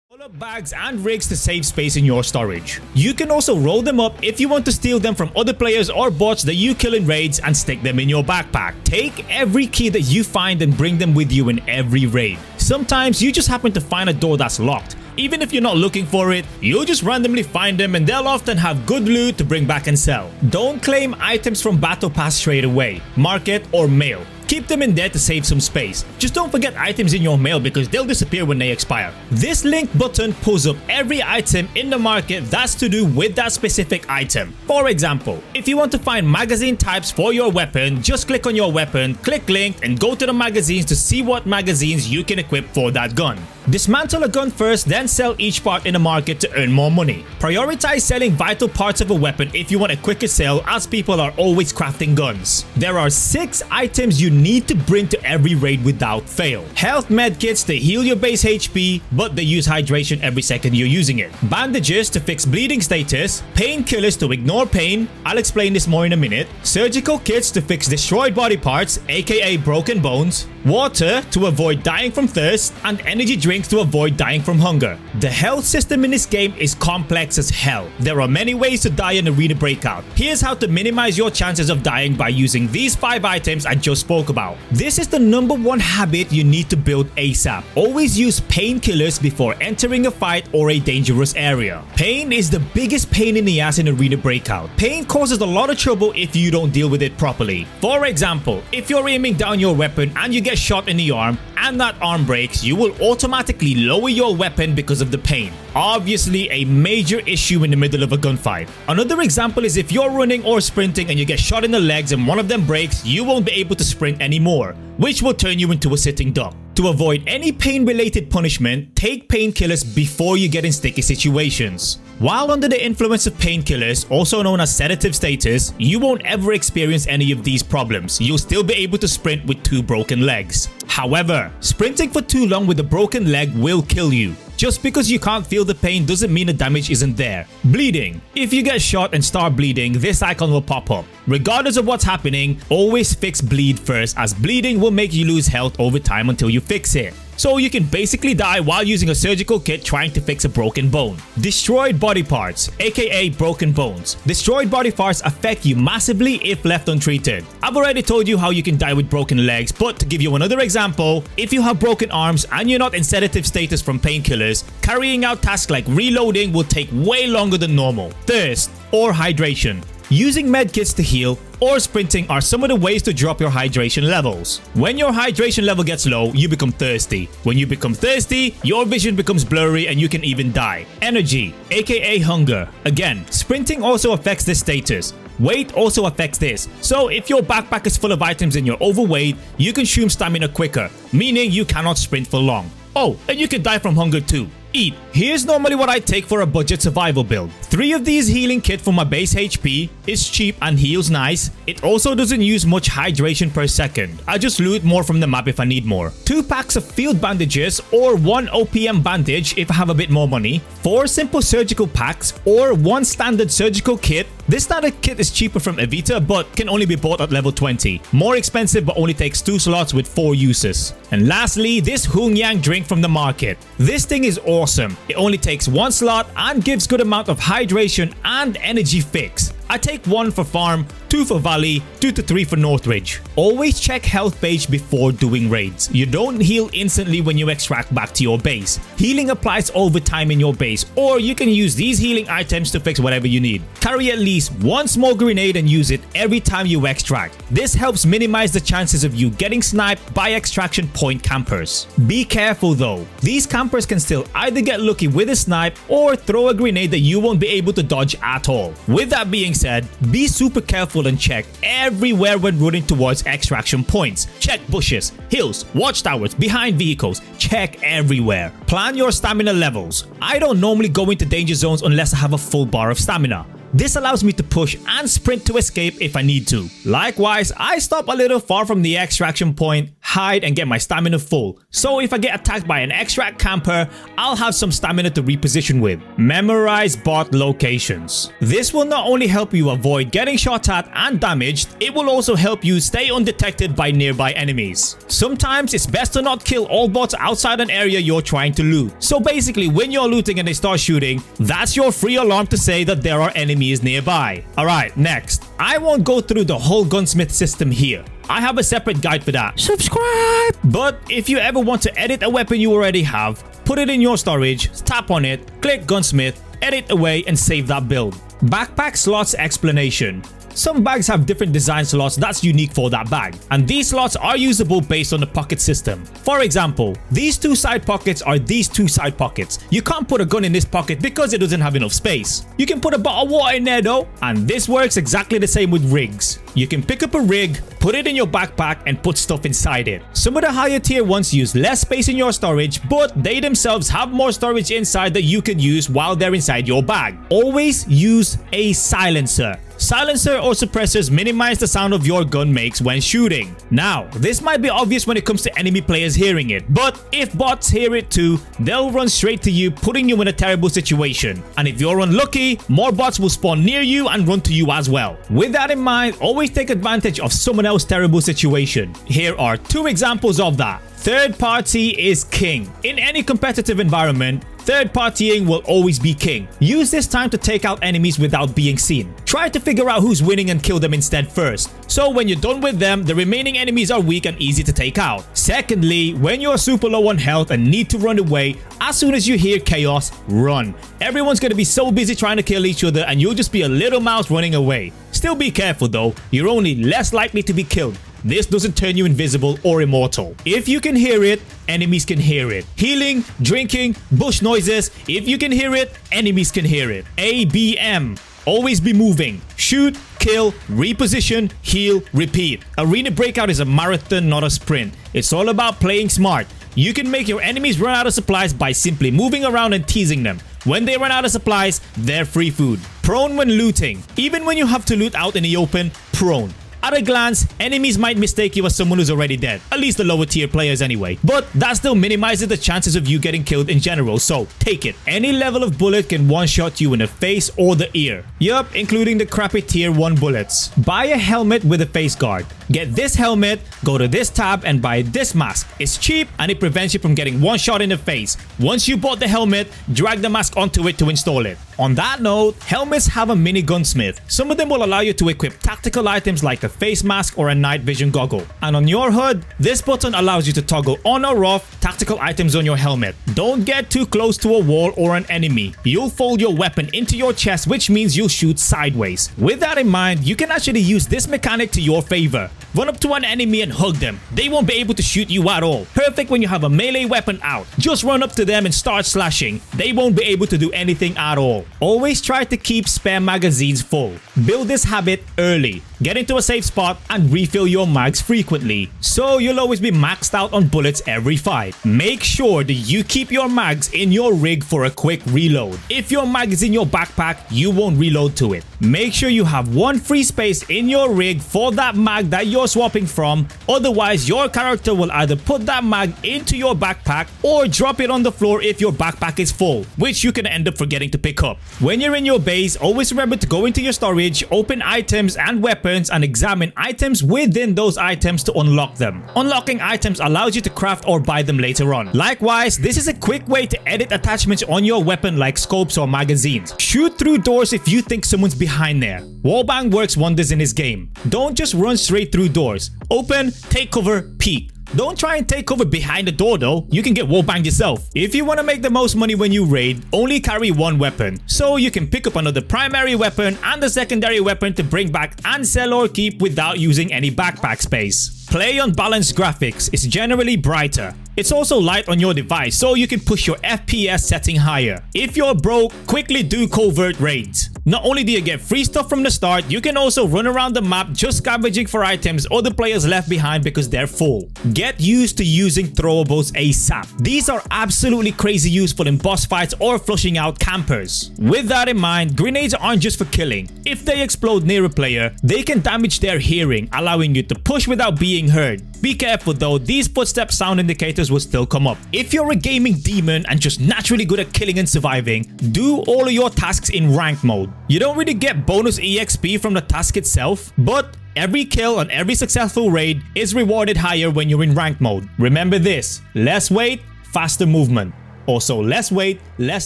Pull up bags and rigs to save space in your storage. You can also roll them up if you want to steal them from other players or bots that you kill in raids and stick them in your backpack. Take every key that you find and bring them with you in every raid. Sometimes you just happen to find a door that's locked. Even if you're not looking for it, you'll just randomly find them and they'll often have good loot to bring back and sell. Don't claim items from Battle Pass straight away, market or mail. Keep them in there to save some space. Just don't forget items in your mail because they'll disappear when they expire. This link button pulls up every item in the market that's to do with that specific item. For example, if you want to find magazine types for your weapon, just click on your weapon, click link, and go to the magazines to see what magazines you can equip for that gun. Dismantle a gun first, then sell each part in the market to earn more money. Prioritize selling vital parts of a weapon if you want a quicker sale, as people are always crafting guns. There are 6 items you need to bring to every raid without fail. Health medkits to heal your base HP, but they use hydration every second you're using it. Bandages to fix bleeding status. Painkillers to ignore pain. I'll explain this more in a minute. Surgical kits to fix destroyed body parts, aka broken bones. Water to avoid dying from thirst, and energy drinks to avoid dying from hunger. The health system in this game is complex as hell. There are many ways to die in Arena Breakout. Here's how to minimize your chances of dying by using these 5 items I just spoke about. This is the #1 habit you need to build ASAP. Always use painkillers before entering a fight or a dangerous area. Pain is the biggest pain in the ass in Arena Breakout. Pain causes a lot of trouble if you don't deal with it properly. For example, if you're aiming down your weapon and you get shot in the arm and that arm breaks, you will automatically lower your weapon because of the pain. Obviously a major issue in the middle of a gunfight. Another example is if you're running or sprinting and you get shot in the legs and one of them breaks, you won't be able to sprint anymore, which will turn you into a sitting duck. To avoid any pain-related punishment, take painkillers before you get in sticky situations. While under the influence of painkillers, also known as sedative status, you won't ever experience any of these problems. You'll still be able to sprint with 2 broken legs. However, sprinting for too long with a broken leg will kill you. Just because you can't feel the pain doesn't mean the damage isn't there. Bleeding. If you get shot and start bleeding, this icon will pop up. Regardless of what's happening, always fix bleed first, as bleeding will make you lose health over time until you fix it. So you can basically die while using a surgical kit trying to fix a broken bone. Destroyed body parts, aka broken bones. Destroyed body parts affect you massively if left untreated. I've already told you how you can die with broken legs, but to give you another example, if you have broken arms and you're not in sedative status from painkillers, carrying out tasks like reloading will take way longer than normal. Thirst or hydration. Using medkits to heal or sprinting are some of the ways to drop your hydration levels. When your hydration level gets low, you become thirsty. When you become thirsty, your vision becomes blurry and you can even die. Energy, aka hunger. Again, sprinting also affects this status. Weight also affects this. So if your backpack is full of items and you're overweight, you consume stamina quicker, meaning you cannot sprint for long. Oh, and you can die from hunger too. Eat. Here's normally what I take for a budget survival build. 3 of these healing kits for my base HP. It's cheap and heals nice. It also doesn't use much hydration per second. I just loot more from the map if I need more. 2 packs of field bandages or 1 OPM bandage if I have a bit more money. 4 simple surgical packs or 1 standard surgical kit. This standard kit is cheaper from Evita but can only be bought at level 20. More expensive but only takes 2 slots with 4 uses. And lastly, this Hung Yang drink from the market. This thing is awesome. It only takes 1 slot and gives good amount of hydration and energy fix. I take 1 for farm, 2 for valley, 2 to 3 for Northridge. Always check health page before doing raids. You don't heal instantly when you extract back to your base. Healing applies over time in your base, or you can use these healing items to fix whatever you need. Carry at least 1 small grenade and use it every time you extract. This helps minimize the chances of you getting sniped by extraction point campers. Be careful though. These campers can still either get lucky with a snipe or throw a grenade that you won't be able to dodge at all. With that being said, be super careful and check everywhere when running towards extraction points. Check bushes, hills, watchtowers, behind vehicles. Check everywhere. Plan your stamina levels. I don't normally go into danger zones unless I have a full bar of stamina. This allows me to push and sprint to escape if I need to. Likewise, I stop a little far from the extraction point, hide and get my stamina full. So if I get attacked by an extract camper, I'll have some stamina to reposition with. Memorize bot locations. This will not only help you avoid getting shot at and damaged, it will also help you stay undetected by nearby enemies. Sometimes it's best to not kill all bots outside an area you're trying to loot. So basically, when you're looting and they start shooting, that's your free alarm to say that there are enemies nearby. Alright, next. I won't go through the whole gunsmith system here. I have a separate guide for that. Subscribe! But if you ever want to edit a weapon you already have, put it in your storage, tap on it, click gunsmith, edit away and save that build. Backpack slots explanation. Some bags have different design slots that's unique for that bag, and these slots are usable based on the pocket system. For example, these two side pockets are these two side pockets. You can't put a gun in this pocket because it doesn't have enough space. You can put a bottle of water in there though, and this works exactly the same with rigs. You can pick up a rig, put it in your backpack and put stuff inside it. Some of the higher tier ones use less space in your storage, but they themselves have more storage inside that you can use while they're inside your bag. Always use a silencer. Silencer or suppressors minimize the sound of your gun makes when shooting. Now, this might be obvious when it comes to enemy players hearing it, but if bots hear it too, they'll run straight to you, putting you in a terrible situation. And if you're unlucky, more bots will spawn near you and run to you as well. With that in mind, always take advantage of someone else's terrible situation. Here are two examples of that. Third party is king. In any competitive environment, third partying will always be king. Use this time to take out enemies without being seen. Try to figure out who's winning and kill them instead first. So when you're done with them, the remaining enemies are weak and easy to take out. Secondly, when you're super low on health and need to run away, as soon as you hear chaos, run. Everyone's gonna be so busy trying to kill each other and you'll just be a little mouse running away. Still be careful though, you're only less likely to be killed. This doesn't turn you invisible or immortal. If you can hear it, enemies can hear it. Healing, drinking, bush noises, if you can hear it, enemies can hear it. ABM. Always be moving. Shoot, kill, reposition, heal, repeat. Arena Breakout is a marathon, not a sprint. It's all about playing smart. You can make your enemies run out of supplies by simply moving around and teasing them. When they run out of supplies, they're free food. Prone when looting. Even when you have to loot out in the open, prone. At a glance, enemies might mistake you as someone who's already dead, at least the lower tier players anyway. But that still minimizes the chances of you getting killed in general, so take it. Any level of bullet can one-shot you in the face or the ear. Yup, including the crappy tier 1 bullets. Buy a helmet with a face guard. Get this helmet, go to this tab and buy this mask. It's cheap and it prevents you from getting one shot in the face. Once you bought the helmet, drag the mask onto it to install it. On that note, helmets have a mini gunsmith. Some of them will allow you to equip tactical items like a face mask or a night vision goggle. And on your hood, this button allows you to toggle on or off tactical items on your helmet. Don't get too close to a wall or an enemy. You'll fold your weapon into your chest, which means you'll shoot sideways. With that in mind, you can actually use this mechanic to your favor. Run up to an enemy and hug them. They won't be able to shoot you at all. Perfect when you have a melee weapon out. Just run up to them and start slashing. They won't be able to do anything at all. Always try to keep spare magazines full. Build this habit early. Get into a safe spot and refill your mags frequently, so you'll always be maxed out on bullets every fight. Make sure that you keep your mags in your rig for a quick reload. If your mag is in your backpack, you won't reload to it. Make sure you have one free space in your rig for that mag that you're swapping from, otherwise your character will either put that mag into your backpack or drop it on the floor if your backpack is full, which you can end up forgetting to pick up. When you're in your base, always remember to go into your storage, open items and weapons and examine items within those items to unlock them. Unlocking items allows you to craft or buy them later on. Likewise, this is a quick way to edit attachments on your weapon like scopes or magazines. Shoot through doors if you think someone's behind there. Wallbang works wonders in this game. Don't just run straight through doors. Open, take cover, peek. Don't try and take cover behind the door though, you can get wallbanged yourself. If you want to make the most money when you raid, only carry one weapon. So you can pick up another primary weapon and a secondary weapon to bring back and sell or keep without using any backpack space. Play on balanced graphics, it's generally brighter. It's also light on your device, so you can push your FPS setting higher. If you're broke, quickly do covert raids. Not only do you get free stuff from the start, you can also run around the map just scavenging for items other players left behind because they're full. Get used to using throwables ASAP. These are absolutely crazy useful in boss fights or flushing out campers. With that in mind, grenades aren't just for killing. If they explode near a player, they can damage their hearing, allowing you to push without being heard. Be careful though, these footstep sound indicators will still come up. If you're a gaming demon and just naturally good at killing and surviving, do all of your tasks in ranked mode. You don't really get bonus EXP from the task itself, but every kill on every successful raid is rewarded higher when you're in ranked mode. Remember this: less weight, faster movement. Also less weight, less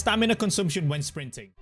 stamina consumption when sprinting.